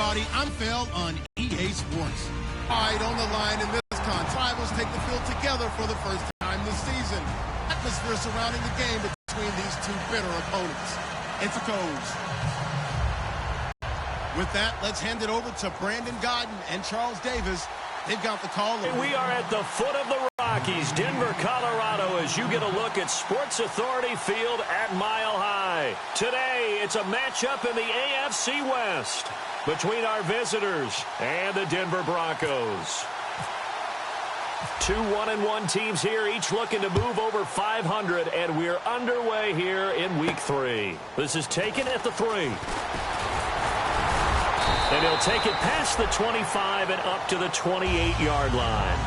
everybody. I'm Phil on EA Sports. All right, on the line in this contest, rivals take the field together for the first time this season. Atmosphere surrounding the game between these two bitter opponents. It's a Codes. With that, let's hand it over to Brandon Godden and Charles Davis. They've got the call. We are at the foot of the Rockies, Denver, Colorado, as you get a look at Sports Authority Field at Mile High. Today, it's a matchup in the AFC West between our visitors and the Denver Broncos. Two 1-1 teams here, each looking to move over 500, and we're underway here in Week 3. This is taken at the 3. And he'll take it past the 25 and up to the 28-yard line.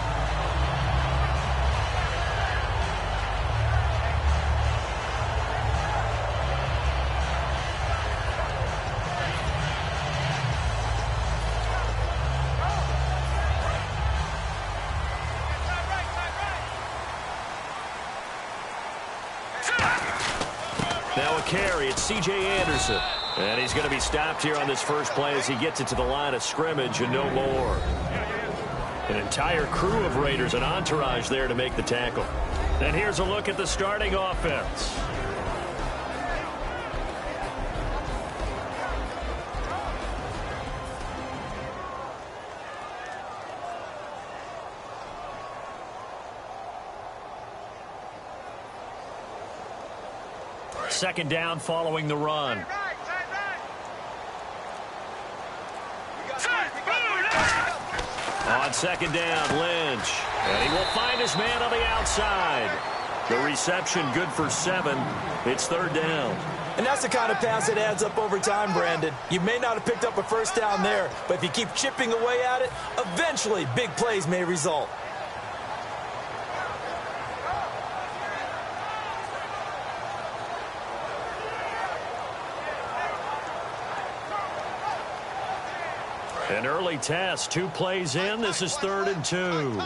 Now a carry, it's C.J. Anderson. And he's going to be stopped here on this first play as he gets it to the line of scrimmage and no more. An entire crew of Raiders, an entourage there to make the tackle. And here's a look at the starting offense. Second down following the run. On second down, Lynch. And he will find his man on the outside. The reception good for 7. It's third down. And that's the kind of pass that adds up over time, Brandon. You may not have picked up a first down there, but if you keep chipping away at it, eventually big plays may result. An early test, 2 plays in. This is 3rd and 2.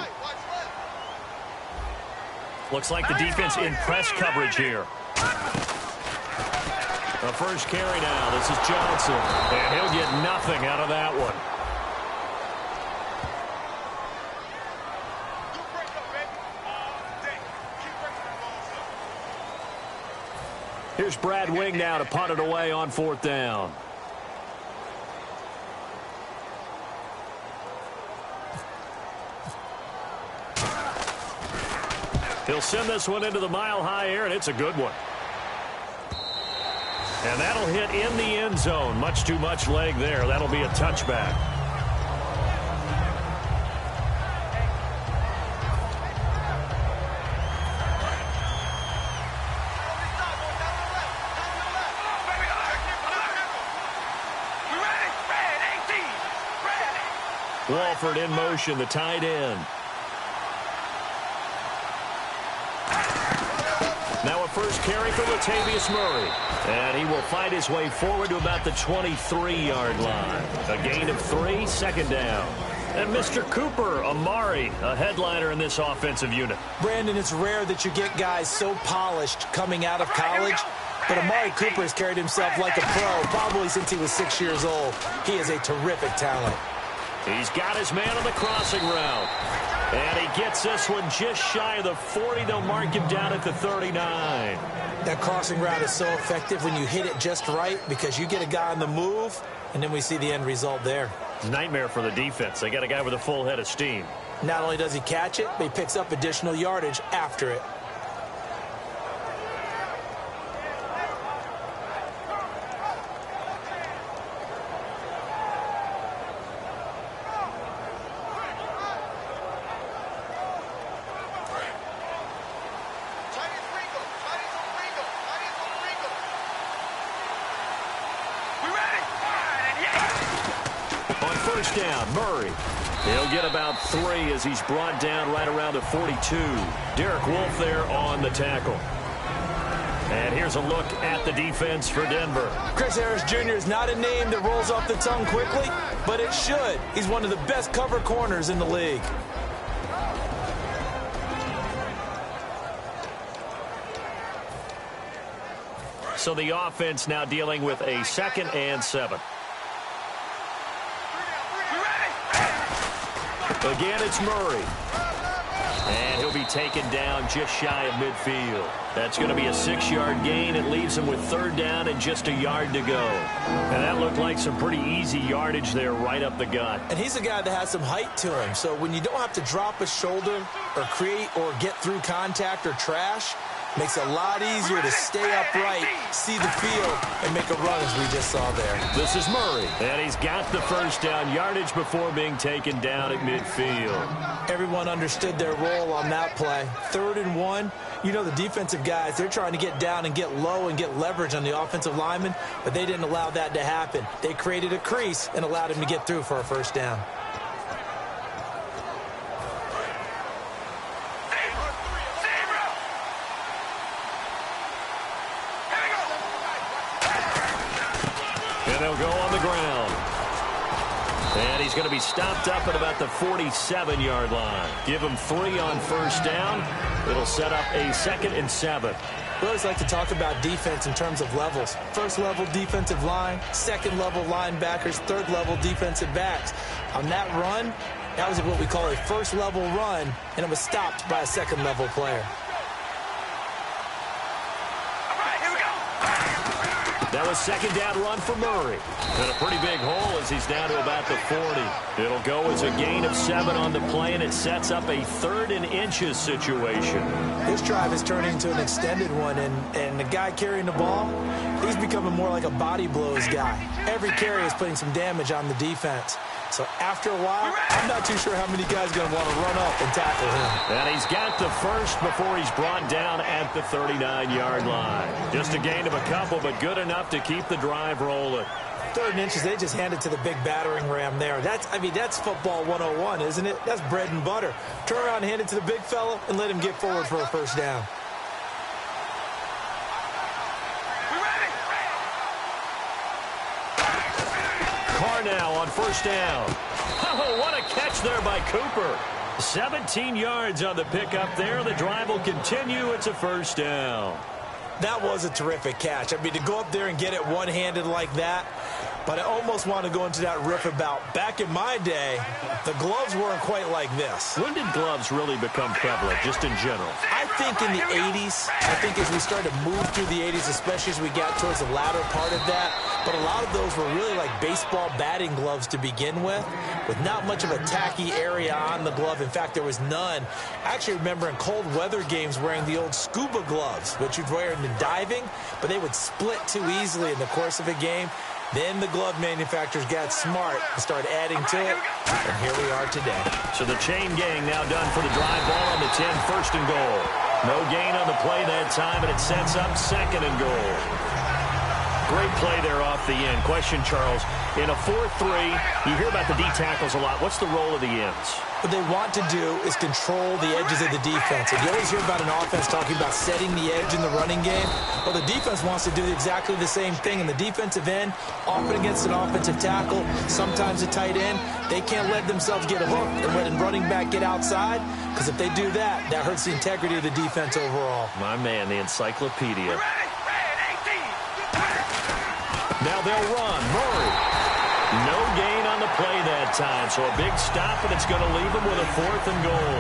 Looks like the defense in press coverage here. The first carry now. This is Johnson. And he'll get nothing out of that one. Here's Brad Wing now to punt it away on 4th down. He'll send this one into the mile-high air, and it's a good one. And that'll hit in the end zone. Much too much leg there. That'll be a touchback. Walford in motion, the tight end. Now a first carry for Latavius Murray. And he will find his way forward to about the 23-yard line. A gain of 3, second down. And Mr. Cooper, Amari, a headliner in this offensive unit. Brandon, it's rare that you get guys so polished coming out of college. But Amari Cooper has carried himself like a pro, probably since he was 6 years old. He is a terrific talent. He's got his man on the crossing route. And he gets this one just shy of the 40. They'll mark him down at the 39. That crossing route is so effective when you hit it just right because you get a guy on the move, and then we see the end result there. Nightmare for the defense. They got a guy with a full head of steam. Not only does he catch it, but he picks up additional yardage after it. Down, Murray. He'll get about 3 as he's brought down right around the 42. Derek Wolfe there on the tackle. And here's a look at the defense for Denver. Chris Harris Jr. is not a name that rolls off the tongue quickly, but it should. He's one of the best cover corners in the league. So the offense now dealing with a 2nd and 7. Again, it's Murray. And he'll be taken down just shy of midfield. That's going to be a 6-yard gain. It leaves him with 3rd down and just a yard to go. And that looked like some pretty easy yardage there right up the gut. And he's a guy that has some height to him. So when you don't have to drop a shoulder or create or get through contact or trash, makes it a lot easier to stay upright, see the field, and make a run as we just saw there. This is Murray, and he's got the 1st down yardage before being taken down at midfield. Everyone understood their role on that play. 3rd and 1. You know the defensive guys, they're trying to get down and get low and get leverage on the offensive lineman, but they didn't allow that to happen. They created a crease and allowed him to get through for a 1st down. They'll go on the ground. And he's going to be stopped up at about the 47-yard line. Give him 3 on 1st down. It'll set up a 2nd and 7. We always like to talk about defense in terms of levels. 1st level defensive line, 2nd level linebackers, 3rd level defensive backs. On that run, that was what we call a 1st level run, and it was stopped by a 2nd level player. That was 2nd down run for Murray. And a pretty big hole as he's down to about the 40. It'll go as a gain of 7 on the play, and it sets up a 3rd and inches situation. This drive is turning into an extended one, and the guy carrying the ball, he's becoming more like a body blows guy. Every carry is putting some damage on the defense. So after a while, I'm not too sure how many guys are going to want to run up and tackle him. And he's got the 1st before he's brought down at the 39-yard line. Just a gain of a couple, but good enough to keep the drive rolling. 3rd and inches, they just handed to the big battering ram there. That's football 101, isn't it? That's bread and butter. Turn around and hand it to the big fella and let him get forward for a 1st down. Now on 1st down. Oh, what a catch there by Cooper. 17 yards on the pickup there. The drive will continue. It's a 1st down. That was a terrific catch. I mean, to go up there and get it one-handed like that, but I almost want to go into that riff about back in my day, the gloves weren't quite like this. When did gloves really become prevalent, just in general? I think in the 80s. I think as we started to move through the 80s, especially as we got towards the latter part of that, but a lot of those were really like baseball batting gloves to begin with not much of a tacky area on the glove. In fact, there was none. I actually remember in cold weather games wearing the old scuba gloves, which you'd wear in the diving, but they would split too easily in the course of a game. Then the glove manufacturers got smart and started adding to it, and here we are today. So the chain gang now done for the drive ball on the 10, 1st and goal. No gain on the play that time, and it sets up 2nd and goal. Great play there off the end. Question, Charles, in a 4-3, you hear about the D tackles a lot. What's the role of the ends? What they want to do is control the edges of the defense. And you always hear about an offense talking about setting the edge in the running game. Well, the defense wants to do exactly the same thing. In the defensive end, often against an offensive tackle, sometimes a tight end, they can't let themselves get hooked and let a running back get outside, because if they do that, that hurts the integrity of the defense overall. My man, the encyclopedia. Now they'll run. Murray. No gain on the play that time, so a big stop, and it's going to leave him with a 4th and goal.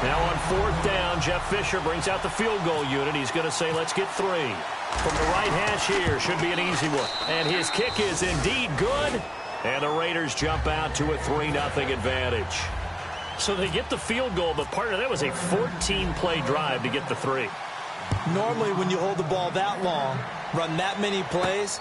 Now on 4th down, Jeff Fisher brings out the field goal unit. He's going to say, let's get 3. From the right hash here, should be an easy one. And his kick is indeed good, and the Raiders jump out to a 3-0 advantage. So they get the field goal, but part of that was a 14-play drive to get the 3. Normally, when you hold the ball that long, run that many plays,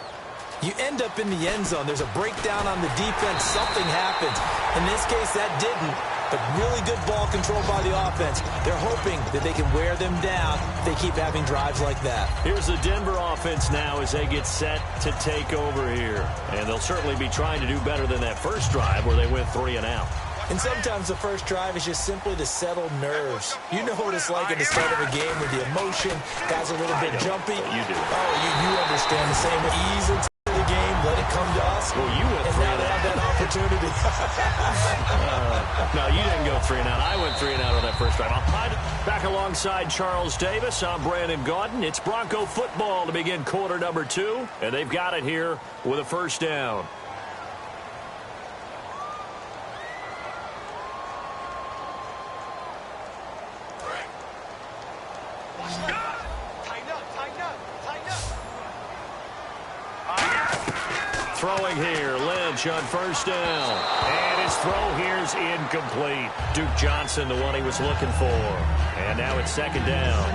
you end up in the end zone. There's a breakdown on the defense. Something happens. In this case, that didn't. But really good ball control by the offense. They're hoping that they can wear them down if they keep having drives like that. Here's the Denver offense now as they get set to take over here. And they'll certainly be trying to do better than that first drive where they went 3 and out. And sometimes the first drive is just simply to settle nerves. You know what it's like at the start of a game with the emotion. Guys are a little bit jumpy. You do. Oh, you understand the same. Ease into the game. Let it come to us. Well, you went 3 and now they have that opportunity. No, you didn't go 3 and out. I went 3 and out on that first drive. Back alongside Charles Davis, I'm Brandon Gaudin. It's Bronco football to begin quarter number 2. And they've got it here with a 1st down. Throwing here, Lynch on first down. And his throw here's incomplete. Duke Johnson, the one he was looking for. And now it's second down.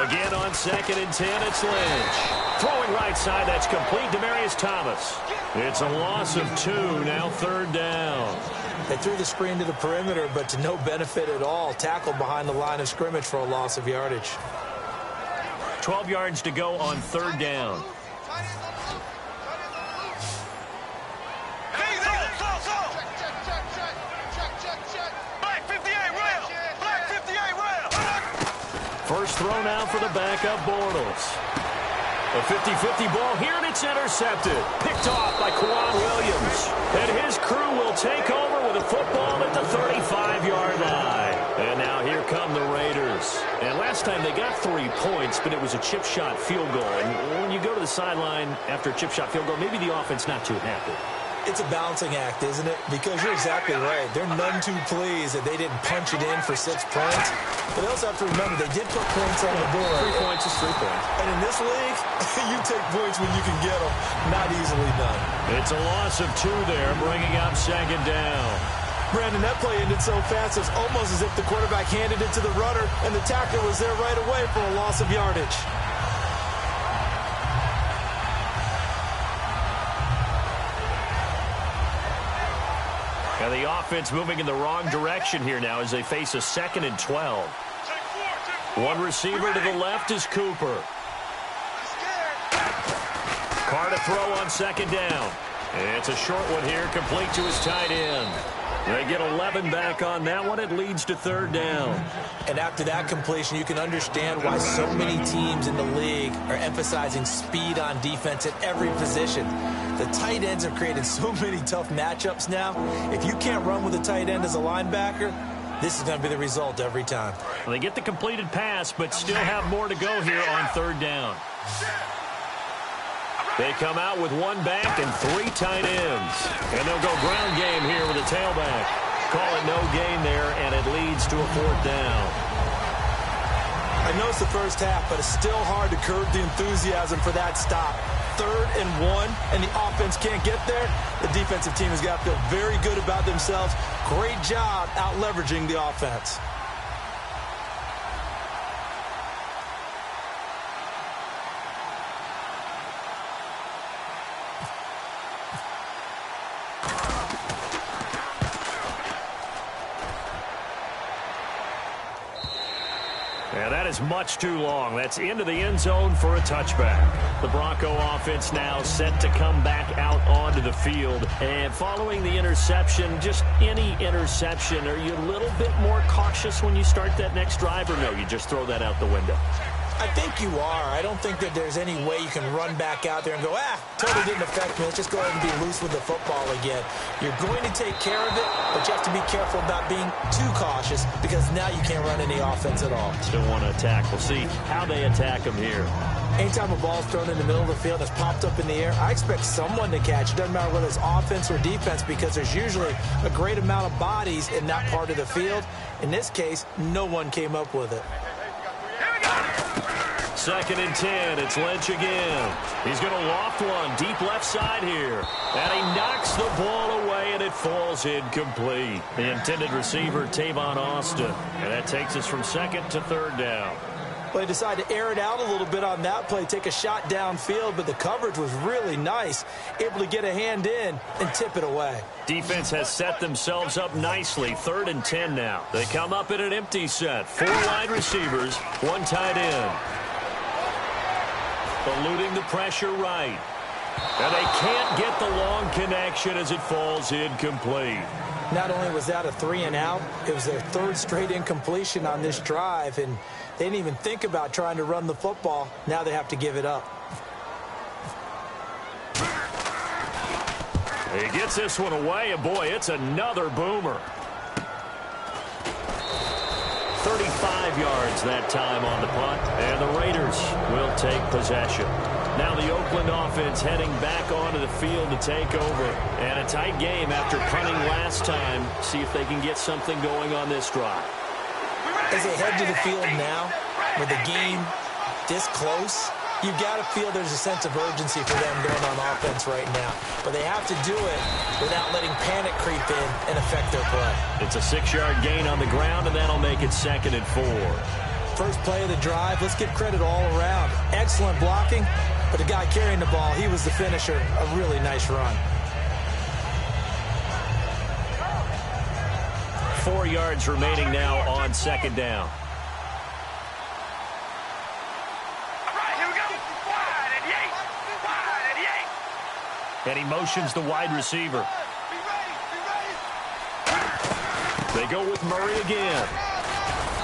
Again on 2nd and 10, it's Lynch. Throwing right side, that's complete. Demaryius Thomas. It's a loss of 2, now 3rd down. They threw the screen to the perimeter, but to no benefit at all. Tackled behind the line of scrimmage for a loss of yardage. 12 yards to go on 3rd down. First throw now for the backup Bortles. A 50-50 ball here, and it's intercepted. Picked off by Kwan Williams. And his crew will take over with a football at the 35-yard line. And now here come the Raiders. And last time they got 3 points, but it was a chip shot field goal. And when you go to the sideline after a chip shot field goal, maybe the offense not too happy. It's a balancing act, isn't it? Because you're exactly right. They're none too pleased that they didn't punch it in for 6 points. But they also have to remember they did put points on the board. 3 points is 3 points. And in this league, you take points when you can get them. Not easily done. It's a loss of 2 there, bringing up 2nd down. Brandon, that play ended so fast, it's almost as if the quarterback handed it to the runner, and the tackler was there right away for a loss of yardage. And the offense moving in the wrong direction here now as they face a 2nd and 12. One receiver to the left is Cooper. Carr to throw on 2nd down. It's a short one here, complete to his tight end. They get 11 back on that one. It leads to 3rd down. And after that completion, you can understand why so many teams in the league are emphasizing speed on defense at every position. The tight ends have created so many tough matchups now. If you can't run with a tight end as a linebacker, this is going to be the result every time. Well, they get the completed pass, but still have more to go here on 3rd down. They come out with 1 back and 3 tight ends. And they'll go ground game here with a tailback. Call it no gain there, and it leads to a 4th down. I know it's the first half, but it's still hard to curb the enthusiasm for that stop. 3rd and 1, and the offense can't get there. The defensive team has got to feel very good about themselves. Great job out leveraging the offense. Yeah, that is much too long. That's into the end zone for a touchback. The Bronco offense now set to come back out onto the field. And following the interception, just any interception, are you a little bit more cautious when you start that next drive, or no, you just throw that out the window? I think you are. I don't think that there's any way you can run back out there and go, totally didn't affect me. Let's just go ahead and be loose with the football again. You're going to take care of it, but you have to be careful about being too cautious because now you can't run any offense at all. Still want to attack. We'll see how they attack them here. Anytime a ball's thrown in the middle of the field that's popped up in the air, I expect someone to catch. It doesn't matter whether it's offense or defense because there's usually a great amount of bodies in that part of the field. In this case, no one came up with it. 2nd and 10. It's Lynch again. He's going to loft one deep left side here. And he knocks the ball away, and it falls incomplete. The intended receiver, Tavon Austin. And that takes us from 2nd to 3rd down. Well, they decided to air it out a little bit on that play, take a shot downfield, but the coverage was really nice. Able to get a hand in and tip it away. Defense has set themselves up nicely. 3rd and 10 now. They come up in an empty set. 4 wide receivers, 1 tight end. Eluding the pressure right. And they can't get the long connection as it falls incomplete. Not only was that a 3 and out, it was their 3rd straight incompletion on this drive, and they didn't even think about trying to run the football. Now they have to give it up. He gets this one away, and boy, it's another boomer. 35 yards that time on the punt, and the Raiders will take possession. Now the Oakland offense heading back onto the field to take over. And a tight game after punting last time. See if they can get something going on this drive. As they head to the field now, with the game this close, you've got to feel there's a sense of urgency for them going on offense right now. But they have to do it without letting panic creep in and affect their play. It's a 6-yard gain on the ground, and that'll make it 2nd and 4. First play of the drive, let's give credit all around. Excellent blocking, but the guy carrying the ball, he was the finisher. A really nice run. 4 yards remaining now on 2nd down. And he motions the wide receiver. They go with Murray again.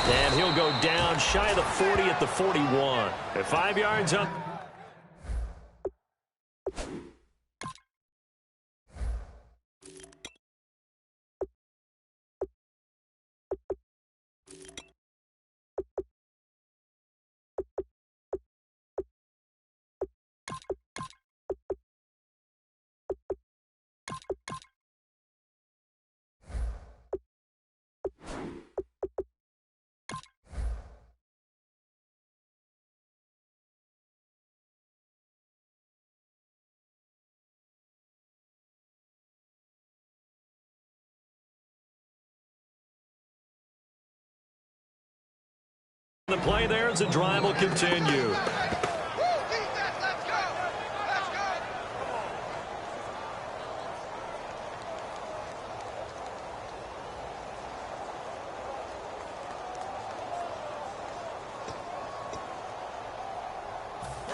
And he'll go down shy of the 40 at the 41. At 5 yards up. The play there as the drive will continue.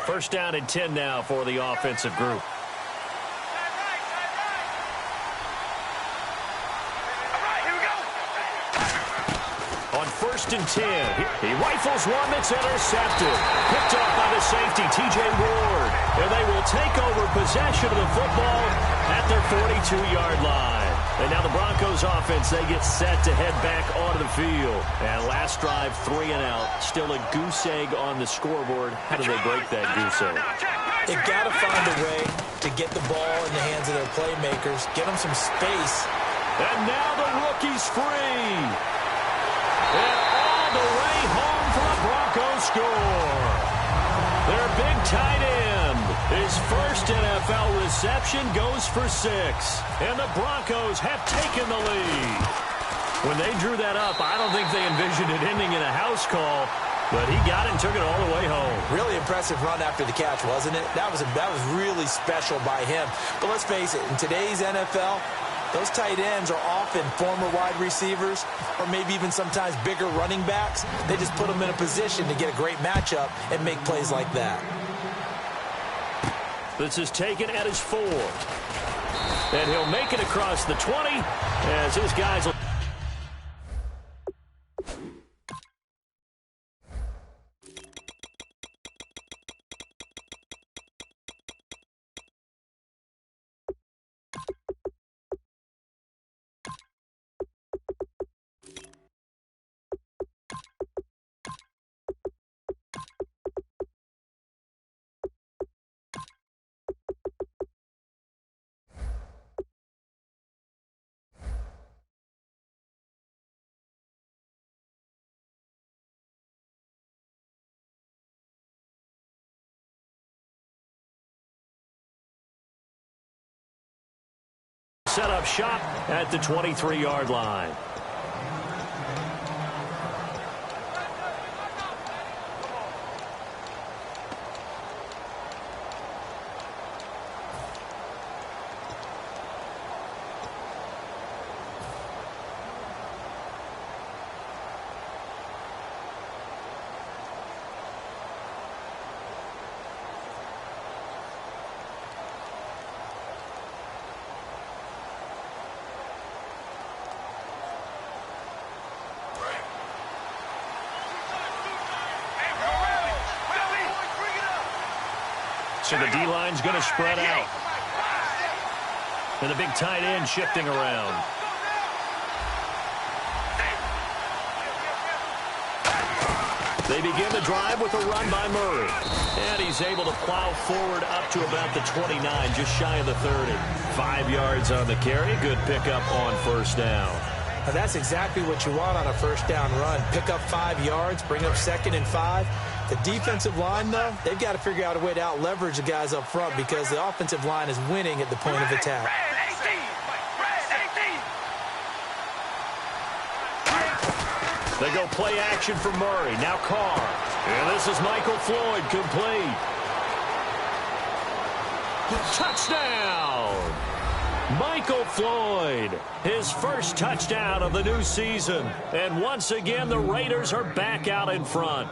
First down and 10 now for the offensive group. First and 10. He rifles one that's intercepted. Picked off by the safety, T.J. Ward. And they will take over possession of the football at their 42-yard line. And now the Broncos offense, they get set to head back onto the field. And last drive, 3 and out. Still a goose egg on the scoreboard. How do they break that goose egg? They've got to find a way to get the ball in the hands of their playmakers, get them some space. And now the rookie's free. And all the way home for a Broncos score. Their big tight end. His first NFL reception goes for 6. And the Broncos have taken the lead. When they drew that up, I don't think they envisioned it ending in a house call. But he got it and took it all the way home. Really impressive run after the catch, wasn't it? That was really special by him. But let's face it, in today's NFL, those tight ends are often former wide receivers or maybe even sometimes bigger running backs. They just put them in a position to get a great matchup and make plays like that. This is taken at his 4. And he'll make it across the 20 as his guys will... set up shop at the 23-yard line. So the D-line's going to spread out. And the big tight end shifting around. They begin the drive with a run by Murray. And he's able to plow forward up to about the 29, just shy of the 30. 5 yards on the carry. Good pickup on first down. Now that's exactly what you want on a first down run. Pick up 5 yards, bring up 2nd and 5. The defensive line, though, they've got to figure out a way to out-leverage the guys up front because the offensive line is winning at the point of attack. They go play action for Murray. Now Carr. And this is Michael Floyd complete. Touchdown! Michael Floyd, his first touchdown of the new season. And once again, the Raiders are back out in front.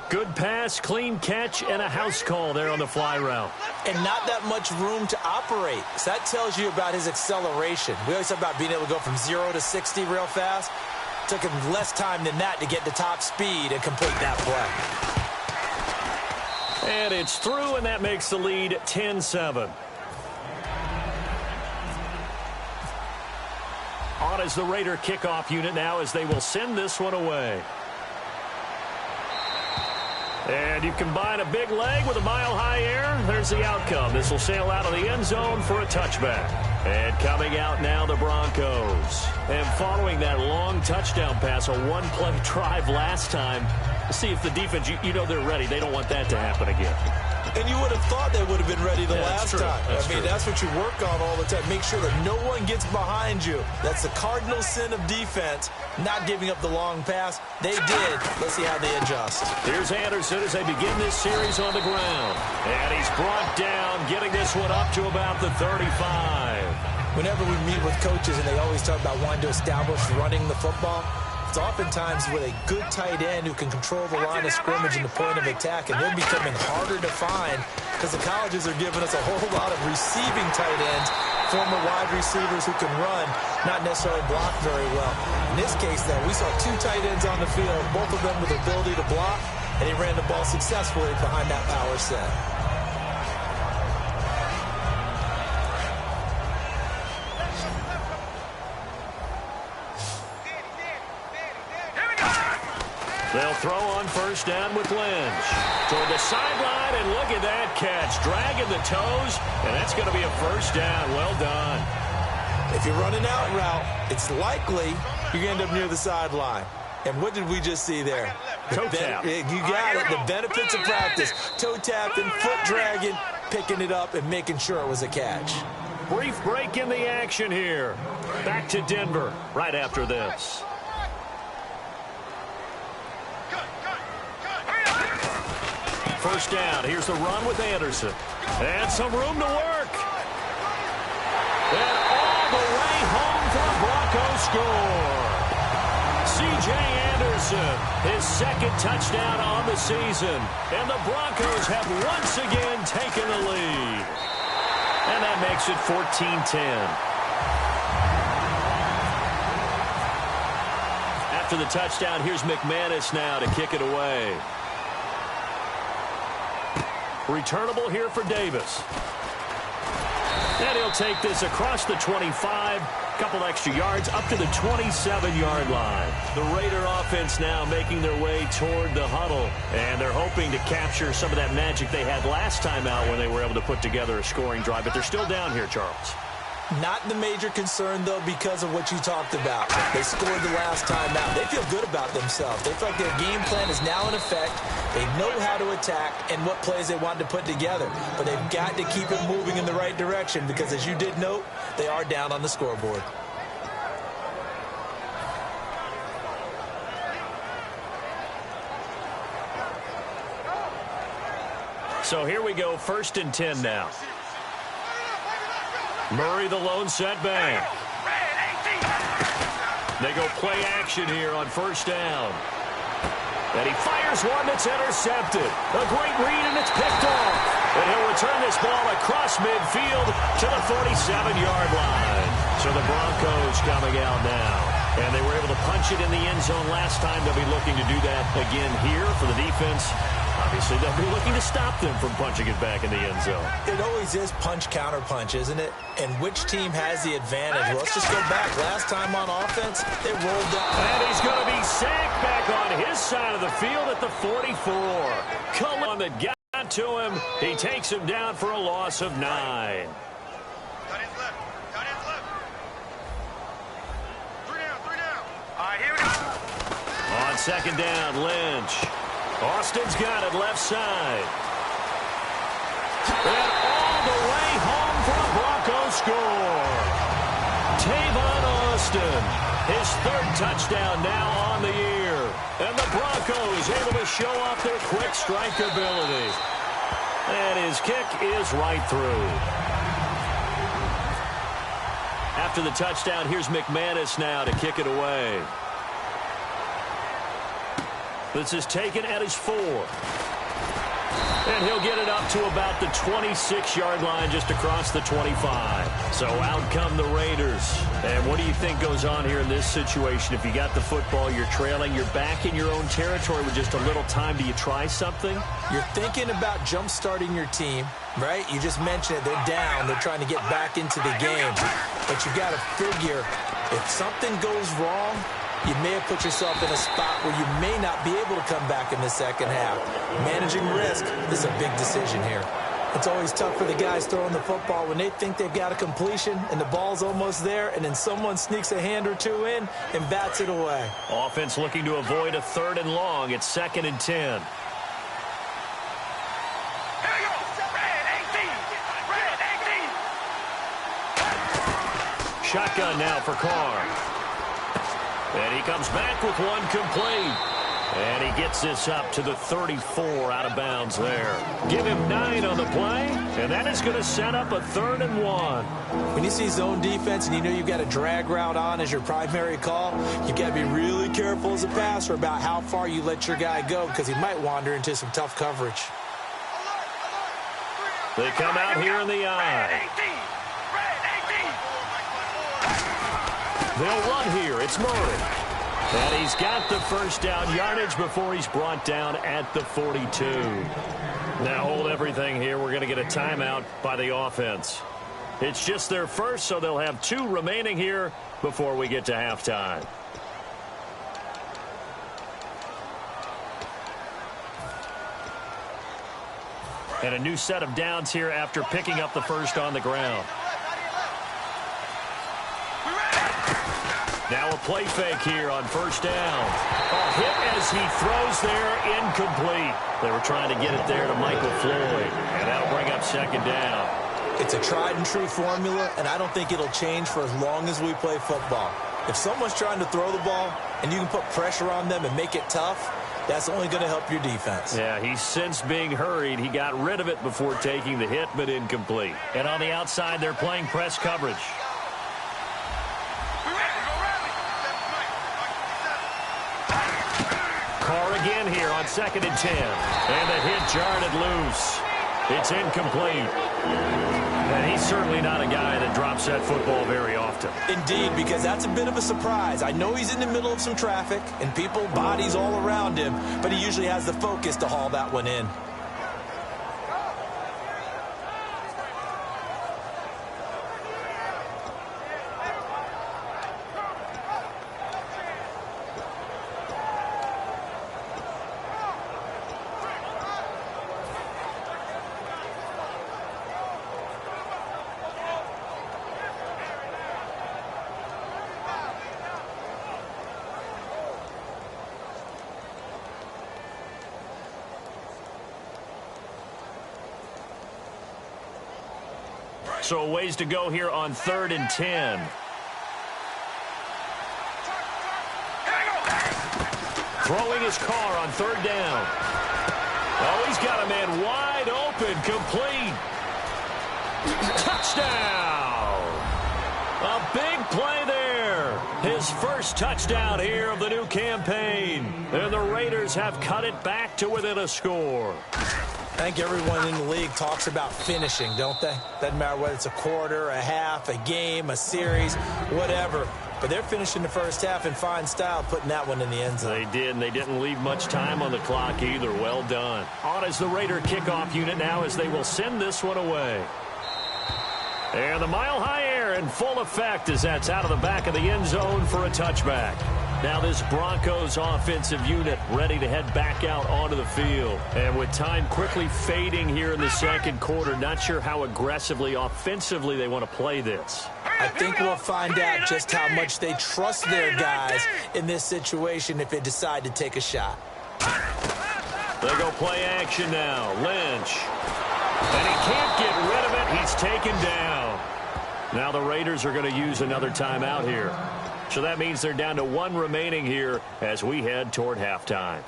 Good pass, clean catch, and a house call there on the fly route. And not that much room to operate. So that tells you about his acceleration. We always talk about being able to go from 0 to 60 real fast. Took him less time than that to get to top speed and complete that play. And it's through, and that makes the lead 10-7. On is the Raider kickoff unit now as they will send this one away. And you combine a big leg with a mile-high air. There's the outcome. This will sail out of the end zone for a touchback. And coming out now, the Broncos. And following that long touchdown pass, a one-play drive last time, see if the defense, you know they're ready. They don't want that to happen again. And you would have thought they would have been ready the last time. That's what you work on all the time. Make sure that no one gets behind you. That's the cardinal sin of defense, not giving up the long pass. They did. Let's see how they adjust. Here's Anderson as they begin this series on the ground. And he's brought down, getting this one up to about the 35. Whenever we meet with coaches and they always talk about wanting to establish running the football, it's oftentimes with a good tight end who can control the line of scrimmage and the point of attack, and they're becoming harder to find because the colleges are giving us a whole lot of receiving tight ends, former wide receivers who can run, not necessarily block very well. In this case, though, we saw 2 tight ends on the field, both of them with the ability to block, and he ran the ball successfully behind that power set. They'll throw on first down with Lynch. Toward the sideline, and look at that catch. Dragging the toes, and that's going to be a first down. Well done. If you're running out route, it's likely you're going to end up near the sideline. And what did we just see there? Toe tap. You got it. The benefits of practice. Toe tapping, foot dragging, picking it up, and making sure it was a catch. Brief break in the action here. Back to Denver right after this. First down. Here's the run with Anderson. And some room to work. And all the way home for a Broncos score. C.J. Anderson, his second touchdown on the season. And the Broncos have once again taken the lead. And that makes it 14-10. After the touchdown, here's McManus now to kick it away. Returnable here for Davis. And he'll take this across the 25, couple extra yards, up to the 27-yard line. The Raider offense now making their way toward the huddle, and they're hoping to capture some of that magic they had last time out when they were able to put together a scoring drive, but they're still down here, Charles. Not the major concern, though, because of what you talked about. They scored the last time out. They feel good about themselves. They feel like their game plan is now in effect. They know how to attack and what plays they want to put together. But they've got to keep it moving in the right direction because, as you did note, they are down on the scoreboard. So here we go, 1st and 10 now. Murray, the lone setback. They go play action here on first down. And he fires one that's intercepted. A great read, and it's picked off. And he'll return this ball across midfield to the 47-yard line. So the Broncos coming out now. And they were able to punch it in the end zone last time. They'll be looking to do that again here for the defense. Obviously, they'll be looking to stop them from punching it back in the end zone. It always is punch-counter-punch, isn't it? And which team has the advantage? Well, let's just go back. Last time on offense, they rolled down. And he's going to be sacked back on his side of the field at the 44. Cullen that got to him. He takes him down for a loss of 9. Got his left. Got his left. 3 down, 3 down. All right, here we go. On second down, Lynch. Austin's got it left side. And all the way home for a Broncos score. Tavon Austin, his 3rd touchdown now on the year. And the Broncos able to show off their quick strike ability. And his kick is right through. After the touchdown, here's McManus now to kick it away. This is taken at his 4. And he'll get it up to about the 26-yard line just across the 25. So out come the Raiders. And what do you think goes on here in this situation? If you got the football, you're trailing, you're back in your own territory with just a little time. Do you try something? You're thinking about jump-starting your team, right? You just mentioned it. They're down. They're trying to get back into the game. But you got to figure if something goes wrong, you may have put yourself in a spot where you may not be able to come back in the second half. Managing risk is a big decision here. It's always tough for the guys throwing the football when they think they've got a completion and the ball's almost there, and then someone sneaks a hand or two in and bats it away. Offense looking to avoid a 3rd and long. It's 2nd and 10. Shotgun now for Carr. And he comes back with one complete. And he gets this up to the 34 out of bounds there. Give him 9 on the play, and that is going to set up a 3rd and 1. When you see zone defense and you know you've got a drag route on as your primary call, you've got to be really careful as a passer about how far you let your guy go because he might wander into some tough coverage. They come out here in the eye. They'll run here. It's Murray. And he's got the first down yardage before he's brought down at the 42. Now hold everything here. We're going to get a timeout by the offense. It's just their first, so they'll have 2 remaining here before we get to halftime. And a new set of downs here after picking up the first on the ground. Now a play fake here on first down. A hit as he throws there, incomplete. They were trying to get it there to Michael Floyd, and that'll bring up 2nd down. It's a tried-and-true formula, and I don't think it'll change for as long as we play football. If someone's trying to throw the ball and you can put pressure on them and make it tough, that's only going to help your defense. Yeah, he's since being hurried. He got rid of it before taking the hit, but incomplete. And on the outside, they're playing press coverage. Carr again here on 2nd and 10. And the hit jarred it loose. It's incomplete. And he's certainly not a guy that drops that football very often. Indeed, because that's a bit of a surprise. I know he's in the middle of some traffic and people, bodies all around him, but he usually has the focus to haul that one in. So a ways to go here on 3rd and 10. Throwing his Carr on 3rd down. Oh, he's got a man wide open, complete. Touchdown! A big play there. His first touchdown here of the new campaign. And the Raiders have cut it back to within a score. I think everyone in the league talks about finishing, don't they? Doesn't matter whether it's a quarter, a half, a game, a series, whatever. but they're finishing the first half in fine style, putting that one in the end zone. They did, and they didn't leave much time on the clock either. Well done. On is the Raider kickoff unit now as they will send this one away. And the mile-high air in full effect as that's out of the back of the end zone for a touchback. Now this Broncos offensive unit ready to head back out onto the field. And with time quickly fading here in the second quarter, not sure how aggressively, offensively they want to play this. I think we'll find out just how much they trust their guys in this situation if they decide to take a shot. They go play action now. Lynch. And he can't get rid of it. He's taken down. Now the Raiders are going to use another timeout here. So that means they're down to one remaining here as we head toward halftime.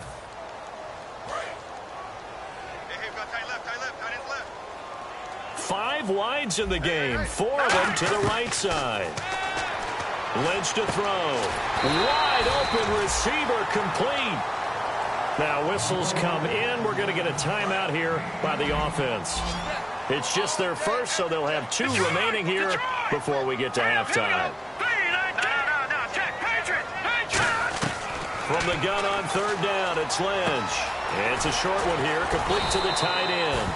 Five wides in the game, four of them to the right side. Lynch to throw. Wide open receiver complete. Now whistles come in. We're going to get a timeout here by the offense. It's just their first, so they'll have two remaining here before we get to halftime. From the gun on third down, it's Lynch. It's a short one here, complete to the tight end.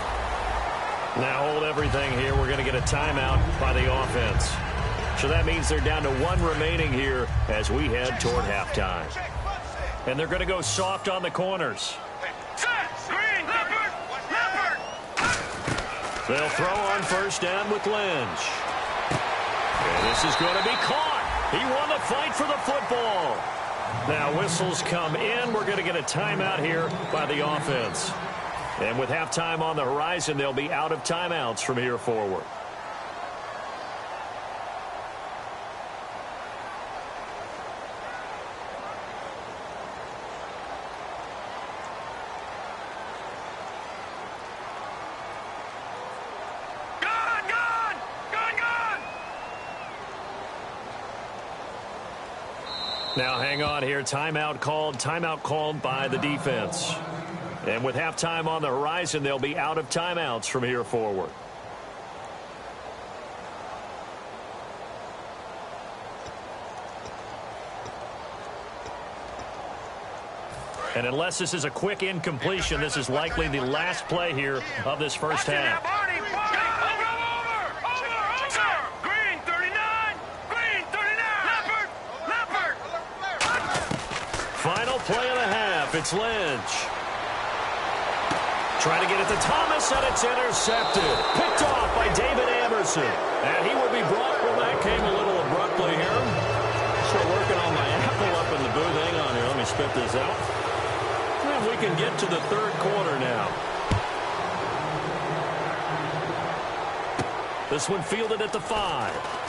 Now hold everything here. We're going to get a timeout by the offense. So that means they're down to one remaining here as we head toward halftime. And they're going to go soft on the corners. They'll throw on first down with Lynch. And this is going to be caught. He won the fight for the football. Now whistles come in. We're going to get a timeout here by the offense. And with halftime on the horizon, they'll be out of timeouts from here forward. Now hang on here. Timeout called by the defense. And with halftime on the horizon, they'll be out of timeouts from here forward. And unless this is a quick incompletion, this is likely the last play here of this first half. Final play of the half. It's Lynch. Trying to get it to Thomas, and it's intercepted. Picked off by David Anderson. And he will be brought. Well, that came a little abruptly here. Still working on my apple up in the booth. Hang on here. Let me spit this out. And we can get to the third quarter now. This one fielded at the 5.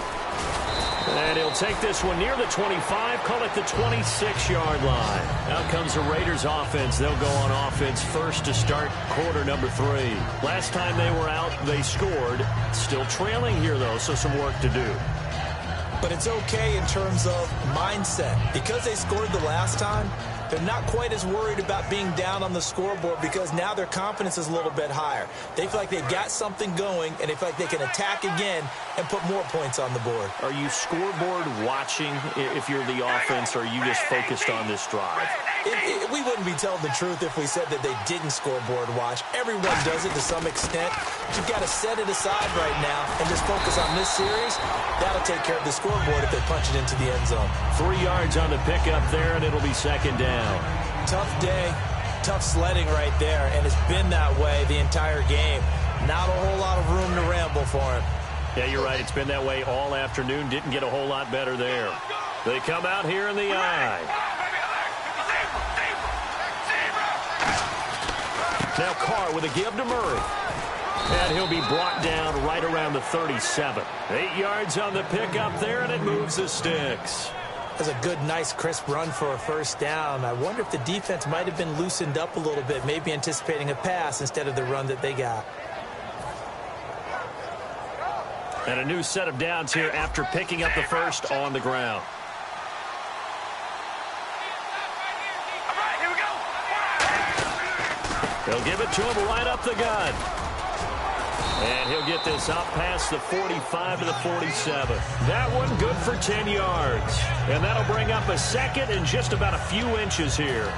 And he'll take this one near the 25, call it the 26-yard line. Out comes the Raiders offense. They'll go on offense first to start quarter number 3. Last time they were out, they scored. Still trailing here, though, so some work to do. But it's okay in terms of mindset. Because they scored the last time, they're not quite as worried about being down on the scoreboard because now their confidence is a little bit higher. They feel like they've got something going, and they feel like they can attack again and put more points on the board. Are you scoreboard watching if you're the offense, or are you just focused on this drive? We wouldn't be telling the truth if we said that they didn't scoreboard watch. Everyone does it to some extent. But you've got to set it aside right now and just focus on this series. That'll take care of the scoreboard if they punch it into the end zone. 3 yards on the pickup there, and it'll be second down. Tough day, tough sledding right there, and it's been that way the entire game. Not a whole lot of room to ramble for him. Yeah, you're right. It's been that way all afternoon. Didn't get a whole lot better there. They come out here in the eye. Now Carr with a give to Murray. And he'll be brought down right around the 37. 8 yards on the pickup there, and it moves the sticks. That's a good, nice, crisp run for a first down. I wonder if the defense might have been loosened up a little bit, maybe anticipating a pass instead of the run that they got. And a new set of downs here after picking up the first on the ground. They'll give it to him right up the gut. And he'll get this up past the 45 to the 47. That one good for 10 yards. And that'll bring up a second and just about a few inches here.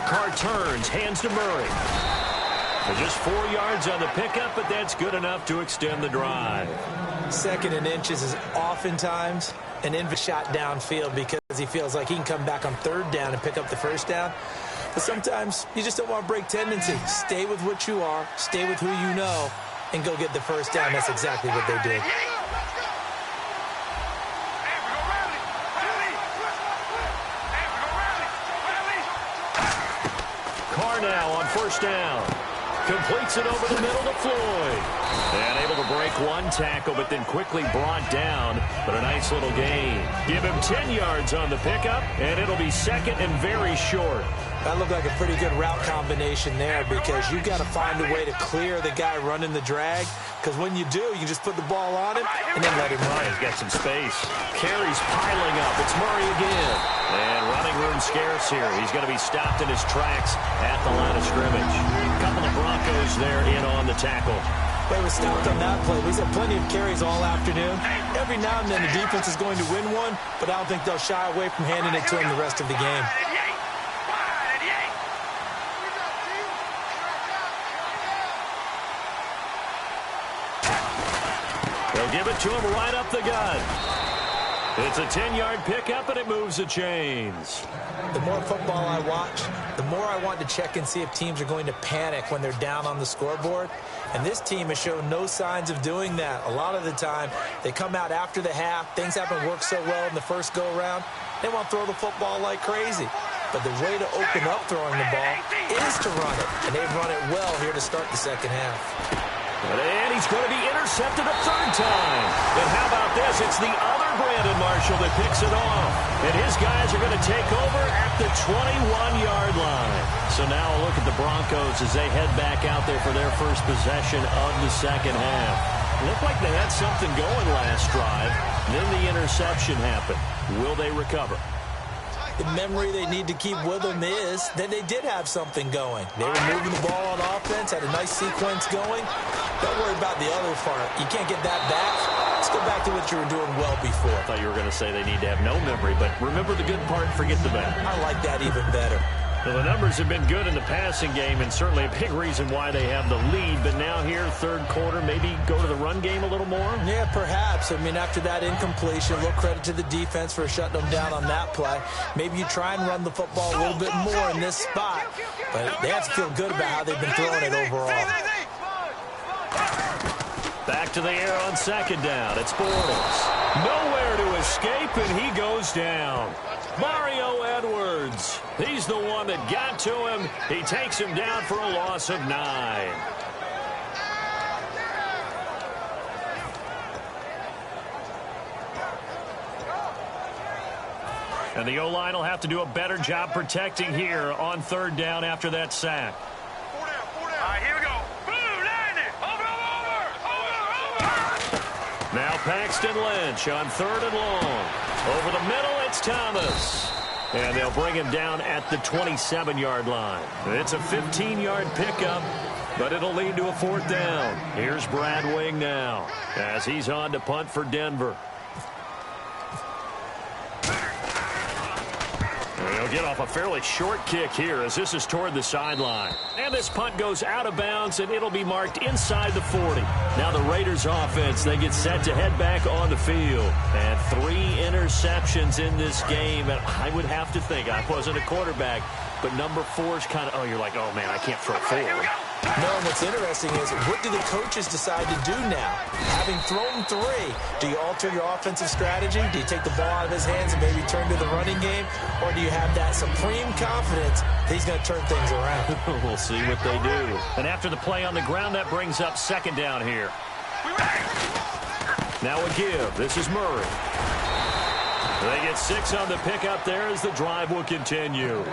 Carr turns, hands to Murray. For just 4 yards on the pickup, but that's good enough to extend the drive. Second and inches is oftentimes an invalid shot downfield because he feels like he can come back on third down and pick up the first down. But sometimes you just don't want to break tendency. Stay with what you are, stay with who you know, and go get the first down. That's exactly what they did. Carr now on first down. Completes it over the middle to Floyd. And able to break one tackle, but then quickly brought down. But a nice little gain. Give him 10 yards on the pickup, and it'll be second and very short. That looked like a pretty good route combination there because you've got to find a way to clear the guy running the drag. Because when you do, you just put the ball on him and then let him run. He's got some space. Carries piling up. It's Murray again. And running room scarce here. He's going to be stopped in his tracks at the line of scrimmage. A couple of Broncos there in on the tackle. Well, he was stopped on that play. He's had plenty of carries all afternoon. Every now and then the defense is going to win one, but I don't think they'll shy away from handing it to him the rest of the game. They'll give it to him right up the gut. It's a 10-yard pickup, and it moves the chains. The more football I watch, the more I want to check and see if teams are going to panic when they're down on the scoreboard. And this team has shown no signs of doing that. A lot of the time, they come out after the half. Things haven't worked so well in the first go-around. They want to throw the football like crazy. But the way to open up throwing the ball is to run it. And they've run it well here to start the second half. And he's going to be intercepted a third time. And how about this? It's the other Brandon Marshall that picks it off. And his guys are going to take over at the 21-yard line. So now a look at the Broncos as they head back out there for their first possession of the second half. Looked like they had something going last drive. Then the interception happened. Will they recover? The memory they need to keep with them is that they did have something going. They were moving the ball on offense, had a nice sequence going. Don't worry about the other part. You can't get that back. Let's go back to what you were doing well before. I thought you were going to say they need to have no memory, but remember the good part, forget the bad. I like that even better. Well, the numbers have been good in the passing game, and certainly a big reason why they have the lead. But now here, third quarter, maybe go to the run game a little more? Yeah, perhaps. I mean, after that incompletion, a little credit to the defense for shutting them down on that play. Maybe you try and run the football a little bit more in this spot. But they have to feel good about how they've been throwing it overall. Back to the air on second down. It's Bortles. Nowhere to escape, and he goes down. Mario Edwards. He's the one that got to him. He takes him down for a loss of 9. And the O-line will have to do a better job protecting here on third down after that sack. All right, here we go. Boom, land it. Over. Now Paxton Lynch on third and long. Over the middle, it's Thomas. And they'll bring him down at the 27-yard line. It's a 15-yard pickup, but it'll lead to a fourth down. Here's Brad Wing now as he's on to punt for Denver. He'll get off a fairly short kick here as this is toward the sideline. And this punt goes out of bounds, and it'll be marked inside the 40. Now the Raiders offense, they get set to head back on the field. And 3 interceptions in this game. And I would have to think, I wasn't a quarterback, but number 4 is kind of, oh, you're like, oh, man, I can't throw 4. No, and what's interesting is, what do the coaches decide to do now? Having thrown 3, do you alter your offensive strategy? Do you take the ball out of his hands and maybe turn to the running game? Or do you have that supreme confidence that he's going to turn things around? We'll see what they do. And after the play on the ground, that brings up second down here. Now a give. This is Murray. They get 6 on the pickup there as the drive will continue.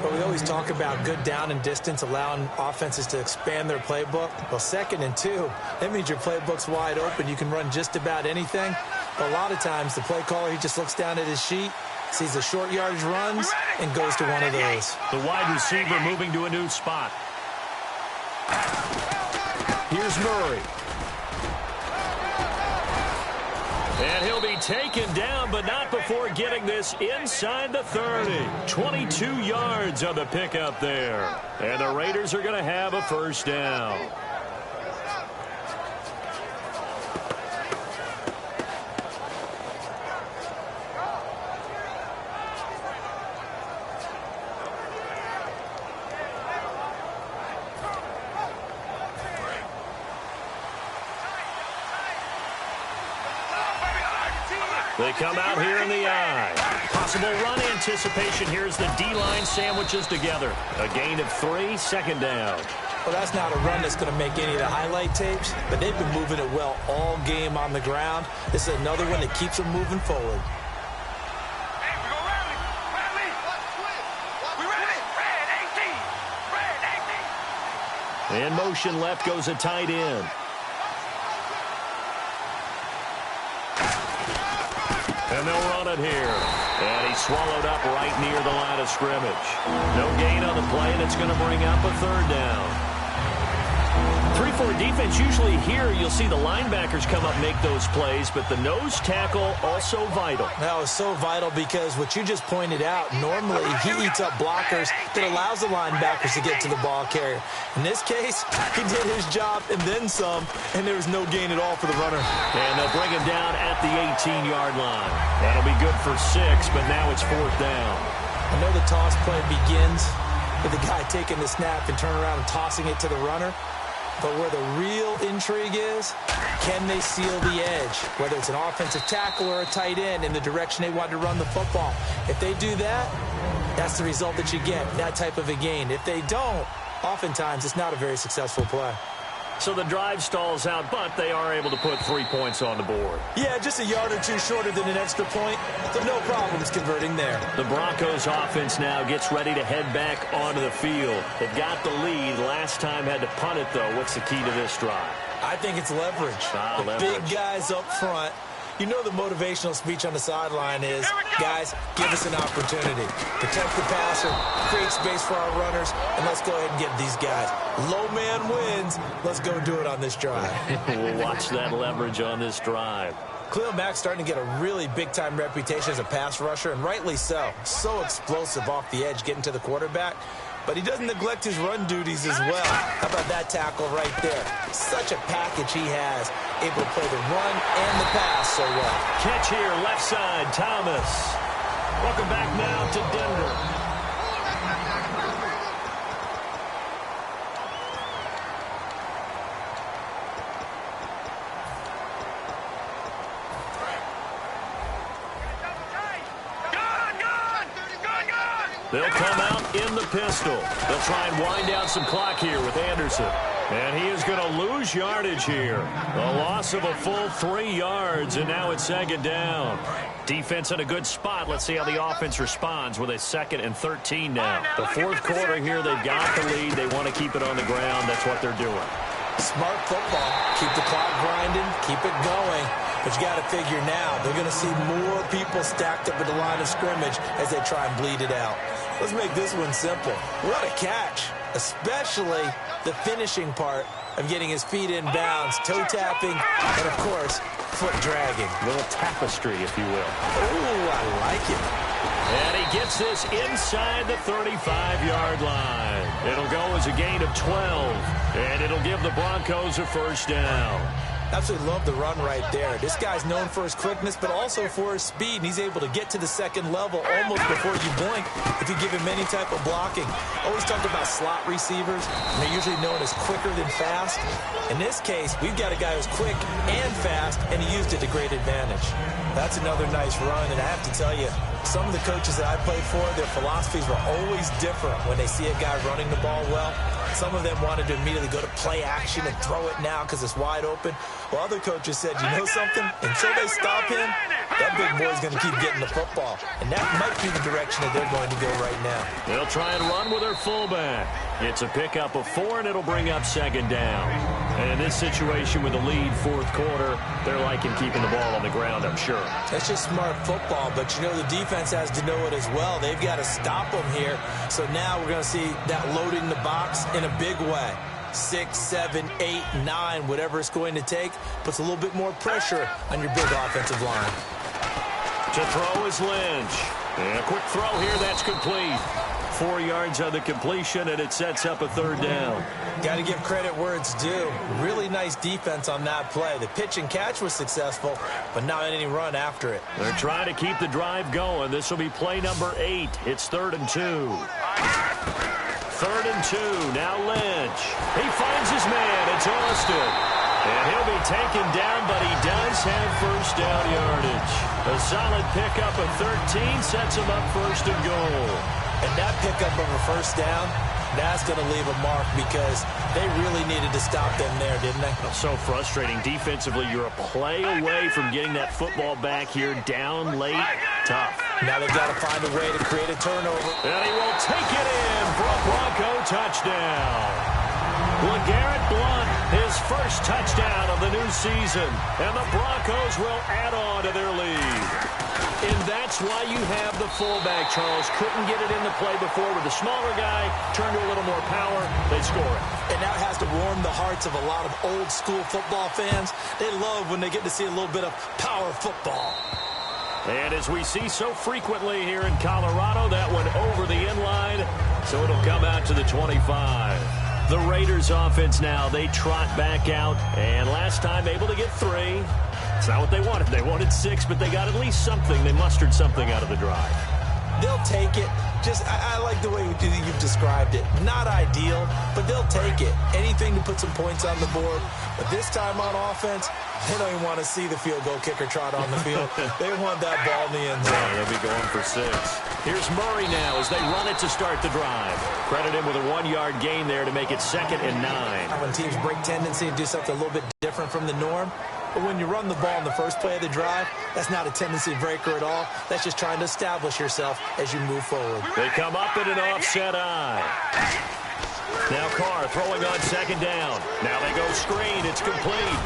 But we always talk about good down and distance, allowing offenses to expand their playbook. Well, second and 2, that means your playbook's wide open. You can run just about anything. A lot of times, the play caller, he just looks down at his sheet, sees the short yardage runs, and goes to one of those. The wide receiver moving to a new spot. Here's Murray. And he'll be taken down, but not before getting this inside the 30. 22 yards on the pickup there. And the Raiders are going to have a first down. They come out here in the eye. Possible run anticipation. Here's the D-line sandwiches together. A gain of 3, second down. Well, that's not a run that's going to make any of the highlight tapes, but they've been moving it well all game on the ground. This is another one that keeps them moving forward. In motion left goes a tight end. And they'll run it here. And he's swallowed up right near the line of scrimmage. No gain on the play, and it's going to bring up a third down. 3-4 defense, usually here you'll see the linebackers come up make those plays, but the nose tackle also vital. That was so vital because what you just pointed out, normally he eats up blockers that allows the linebackers to get to the ball carrier. In this case, he did his job and then some, and there was no gain at all for the runner. And they'll bring him down at the 18-yard line. That'll be good for 6, but now it's fourth down. I know the toss play begins with the guy taking the snap and turning around and tossing it to the runner. But where the real intrigue is, can they seal the edge? Whether it's an offensive tackle or a tight end in the direction they want to run the football. If they do that, that's the result that you get, that type of a gain. If they don't, oftentimes it's not a very successful play. So the drive stalls out, but they are able to put 3 points on the board. Yeah, just a yard or two shorter than an extra point, so no problems converting there. The Broncos offense now gets ready to head back onto the field. They've got the lead. Last time had to punt it, though. What's the key to this drive? I think it's leverage. Big guys up front. You know the motivational speech on the sideline is, guys, give us an opportunity. Protect the passer, create space for our runners, and let's go ahead and get these guys. Low man wins. Let's go do it on this drive. We'll watch that leverage on this drive. Khalil Mack's starting to get a really big-time reputation as a pass rusher, and rightly so. So explosive off the edge getting to the quarterback. But he doesn't neglect his run duties as well. How about that tackle right there? Such a package he has, able to play the run and the pass so well. Catch here, left side, Thomas. Welcome back now to Denver. They'll come out in the pistol. They'll try and wind down some clock here with Anderson. And he is going to lose yardage here. A loss of a full 3 yards, and now it's second down. Defense in a good spot. Let's see how the offense responds with a 2nd and 13 now. The fourth quarter here, they've got the lead. They want to keep it on the ground. That's what they're doing. Smart football. Keep the clock grinding. Keep it going. But you got to figure now, they're going to see more people stacked up at the line of scrimmage as they try and bleed it out. Let's make this one simple. What a catch, especially the finishing part of getting his feet in bounds, toe tapping, and, of course, foot dragging. A little tapestry, if you will. Ooh, I like it. And he gets this inside the 35-yard line. It'll go as a gain of 12, and it'll give the Broncos a first down. Absolutely love the run right there. This guy's known for his quickness, but also for his speed, and he's able to get to the second level almost before you blink if you give him any type of blocking. Always talked about slot receivers, and they're usually known as quicker than fast. In this case, we've got a guy who's quick and fast, and he used it to great advantage. That's another nice run, and I have to tell you, some of the coaches that I played for, their philosophies were always different when they see a guy running the ball well. Some of them wanted to immediately go to play action and throw it now because it's wide open. While other coaches said, you know something? Until they stop him, that big boy's going to keep getting the football. And that might be the direction that they're going to go right now. They'll try and run with their fullback. It's a pickup of 4, and it'll bring up second down. And in this situation with the lead fourth quarter, they're liking keeping the ball on the ground, I'm sure. That's just smart football, but you know the defense has to know it as well. They've got to stop them here. So now we're going to see that loading the box in a big way. 6, 7, 8, 9, whatever it's going to take, puts a little bit more pressure on your big offensive line. To throw is Lynch. And a quick throw here, that's complete. 4 yards on the completion, and it sets up a third down. Got to give credit where it's due. Really nice defense on that play. The pitch and catch was successful, but not any run after it. They're trying to keep the drive going. This will be play number 8. It's 3rd and 2. 3rd and 2. Now Lynch. He finds his man. It's Austin. And he'll be taken down, but he does have first down yardage. A solid pickup of 13 sets him up 1st and goal. And that pickup of a first down, that's going to leave a mark because they really needed to stop them there, didn't they? So frustrating. Defensively, you're a play away from getting that football back here down late. Tough. Now they've got to find a way to create a turnover. And he will take it in for a Bronco touchdown. LeGarrette Blount, his first touchdown of the new season. And the Broncos will add on to their lead. And that's why you have the fullback, Charles. Couldn't get it in the play before with the smaller guy. Turned to a little more power. They score it. And that has to warm the hearts of a lot of old-school football fans. They love when they get to see a little bit of power football. And as we see so frequently here in Colorado, that one over the end line. So it'll come out to the 25. The Raiders offense now, they trot back out. And last time able to get 3. It's not what they wanted. They wanted 6, but they got at least something. They mustered something out of the drive. They'll take it. I like the way you've described it. Not ideal, but they'll take it. Anything to put some points on the board. But this time on offense, they don't even want to see the field goal kicker trot on the field. They want that ball in the end zone. Yeah, they'll be going for 6. Here's Murray now as they run it to start the drive. Credit him with a 1-yard gain there to make it 2nd and 9. When teams break tendency and do something a little bit different from the norm, but when you run the ball in the first play of the drive, that's not a tendency breaker at all. That's just trying to establish yourself as you move forward. They come up in an offset eye. Now Carr throwing on 2nd down. Now they go screen. It's complete.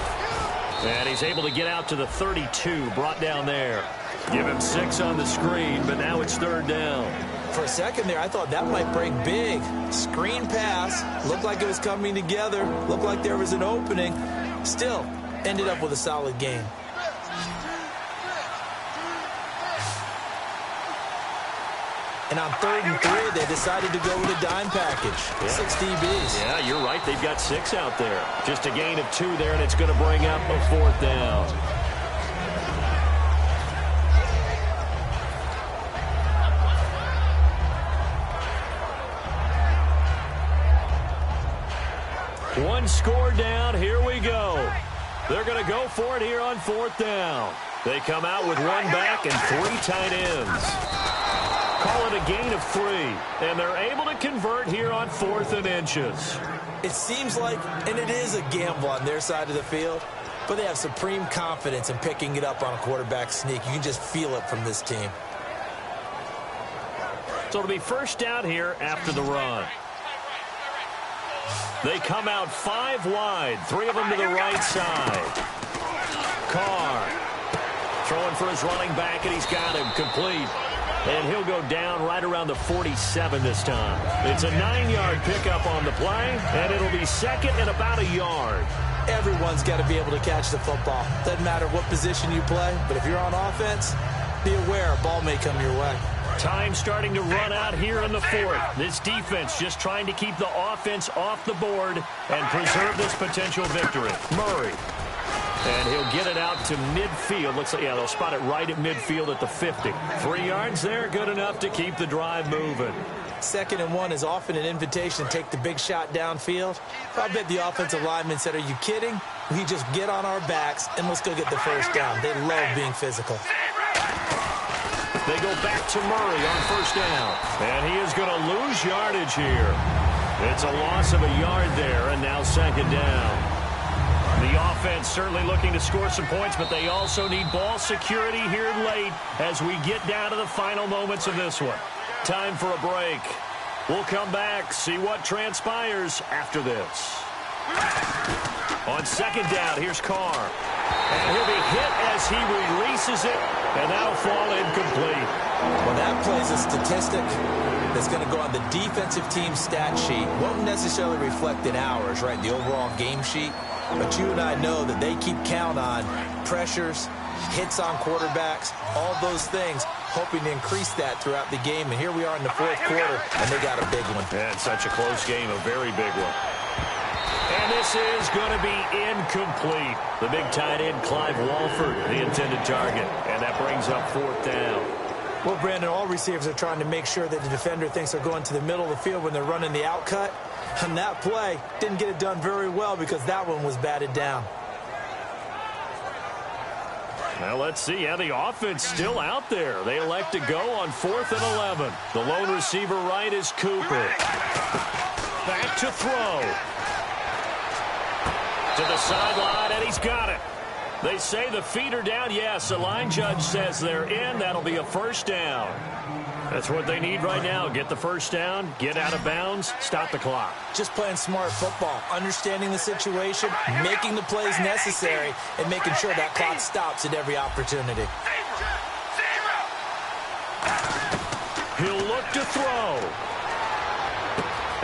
And he's able to get out to the 32, brought down there. Give him 6 on the screen, but now it's 3rd down. For a second there, I thought that might break big. Screen pass. Looked like it was coming together. Looked like there was an opening. Still, ended up with a solid game. And on 3rd and 3, they decided to go with a dime package. Yeah. 6 DBs. Yeah, you're right. They've got 6 out there. Just a gain of 2 there, and it's going to bring up a 4th down. One score down. Here we go. They're going to go for it here on 4th down. They come out with 1 back and 3 tight ends. Call it a gain of 3. And they're able to convert here on 4th and inches. It seems like, and it is a gamble on their side of the field, but they have supreme confidence in picking it up on a quarterback sneak. You can just feel it from this team. So it'll be 1st down here after the run. They come out 5 wide, 3 of them to the right side. Carr throwing for his running back, and he's got him complete. And he'll go down right around the 47 this time. It's a 9-yard pickup on the play, and it'll be 2nd and about a yard. Everyone's got to be able to catch the football. Doesn't matter what position you play, but if you're on offense, be aware a ball may come your way. Time starting to run out here in the 4th. This defense just trying to keep the offense off the board and preserve this potential victory. Murray. And he'll get it out to midfield. Looks like, yeah, they'll spot it right at midfield at the 50. 3 yards there, good enough to keep the drive moving. 2nd and 1 is often an invitation to take the big shot downfield. I bet the offensive lineman said, are you kidding? We just get on our backs and let's go get the 1st down. They love being physical. They go back to Murray on 1st down. And he is going to lose yardage here. It's a loss of a yard there, and now 2nd down. The offense certainly looking to score some points, but they also need ball security here late as we get down to the final moments of this one. Time for a break. We'll come back, see what transpires after this. On second down, here's Carr. And he'll be hit as he releases it, and that'll fall incomplete. Well, that plays a statistic that's going to go on the defensive team stat sheet. Won't necessarily reflect in ours, right, the overall game sheet. But you and I know that they keep count on pressures, hits on quarterbacks, all those things, hoping to increase that throughout the game. And here we are in the fourth quarter, and they got a big one. And such a close game, a very big one. And this is going to be incomplete. The big tight end, Clive Walford, the intended target. And that brings up fourth down. Well, Brandon, all receivers are trying to make sure that the defender thinks they're going to the middle of the field when they're running the out cut. And that play didn't get it done very well because that one was batted down. Now let's see how the offense still out there. They elect to go on 4th and 11. The lone receiver right is Cooper. Back to throw. To the sideline, and he's got it. They say the feet are down. Yes, the line judge says they're in. That'll be a first down. That's what they need right now. Get the first down, get out of bounds, stop the clock. Just playing smart football, understanding the situation, making the plays necessary, and making sure that clock stops at every opportunity. He'll look to throw.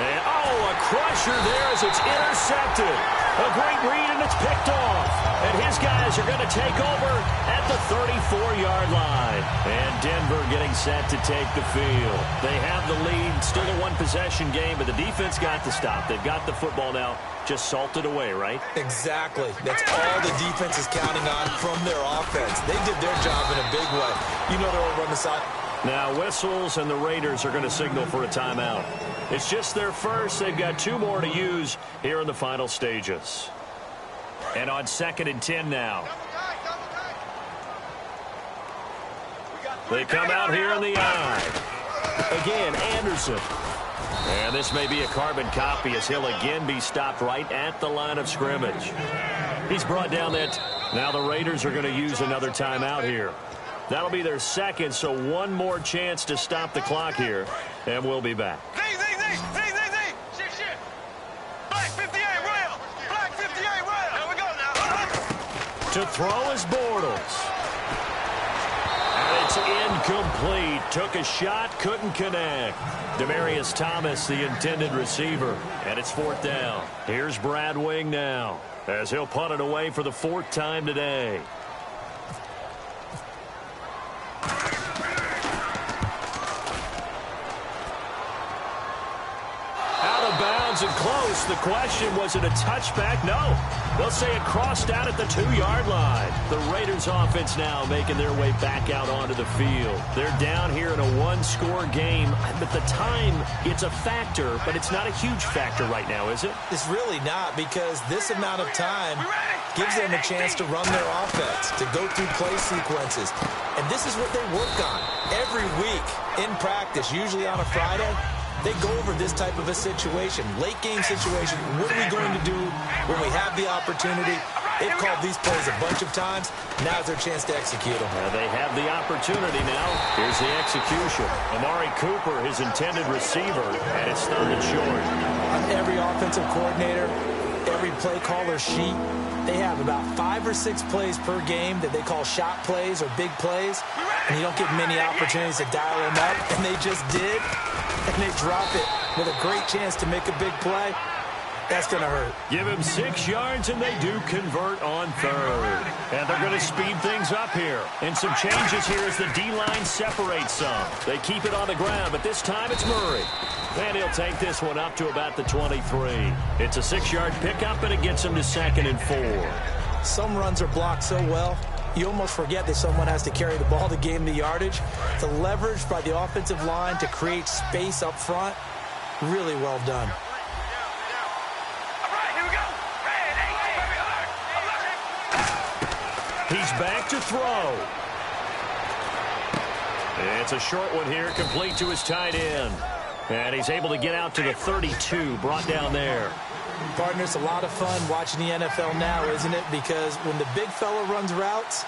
And, a crusher there as it's intercepted. A great read, and it's picked off. And his guys are going to take over at the 34-yard line. And Denver getting set to take the field. They have the lead. Still a one-possession game, but the defense got the stop. They've got the football now. Just salted away, right? Exactly. That's all the defense is counting on from their offense. They did their job in a big way. You know they'll run the side. Now whistles, and the Raiders are going to signal for a timeout. It's just their first. They've got 2 more to use here in the final stages. And on 2nd and 10 now. They come out here in the eye. Again, Anderson. And this may be a carbon copy as he'll again be stopped right at the line of scrimmage. He's brought down that. Now the Raiders are going to use another timeout here. That'll be their second, so one more chance to stop the clock here, and we'll be back. Black 58, rail. Black 58, rail. There we go now. To throw is Bortles. And it's incomplete. Took a shot, couldn't connect. Demaryius Thomas, the intended receiver, and it's 4th down. Here's Brad Wing now, as he'll punt it away for the 4th time today. And close. The question, was it a touchback? No. They'll say it crossed out at the 2-yard line. The Raiders offense now making their way back out onto the field. They're down here in a 1-score game, but the time, it's a factor, but it's not a huge factor right now, is it? It's really not, because this amount of time gives them a chance to run their offense, to go through play sequences. And this is what they work on every week in practice, usually on a Friday. They go over this type of a situation, late game situation. What are we going to do when we have the opportunity? They've called these plays a bunch of times. Now's their chance to execute them. They have the opportunity now. Here's the execution. Amari Cooper, his intended receiver, and it's 3rd and short. On every offensive coordinator, every play caller sheet, they have about 5 or 6 plays per game that they call shot plays or big plays. And you don't get many opportunities to dial them up, and they just did. And they drop it with a great chance to make a big play. That's going to hurt. Give him 6 yards, and they do convert on 3rd. And they're going to speed things up here. And some changes here as the D-line separates some. They keep it on the ground, but this time it's Murray. And he'll take this one up to about the 23. It's a 6-yard pickup, and it gets him to 2nd and 4. Some runs are blocked so well, you almost forget that someone has to carry the ball to gain the yardage. The leverage by the offensive line to create space up front, really well done. He's back to throw. It's a short one here, complete to his tight end. And he's able to get out to the 32, brought down there. Partner, it's a lot of fun watching the NFL now, isn't it? Because when the big fella runs routes,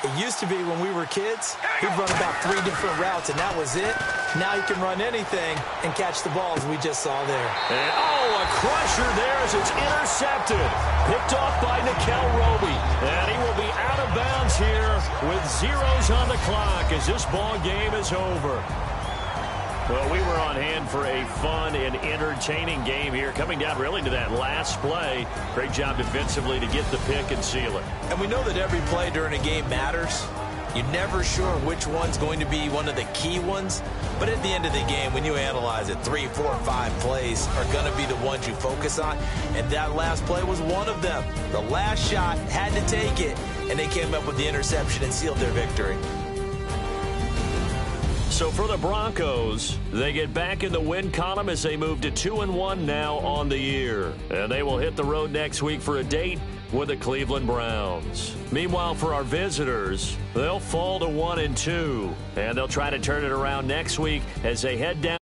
it used to be when we were kids, he'd run about 3 different routes, and that was it. Now he can run anything and catch the ball, as we just saw there. And, a crusher there as it's intercepted. Picked off by Nickel Roby. And he will be out of bounds here with zeros on the clock as this ball game is over. Well, we were on hand for a fun and entertaining game here, coming down really to that last play. Great job defensively to get the pick and seal it. And we know that every play during a game matters. You're never sure which one's going to be one of the key ones. But at the end of the game, when you analyze it, 3, 4, 5 plays are going to be the ones you focus on. And that last play was one of them. The last shot had to take it, and they came up with the interception and sealed their victory. So for the Broncos, they get back in the win column as they move to 2-1 now on the year. And they will hit the road next week for a date with the Cleveland Browns. Meanwhile, for our visitors, they'll fall to 1-2. And they'll try to turn it around next week as they head down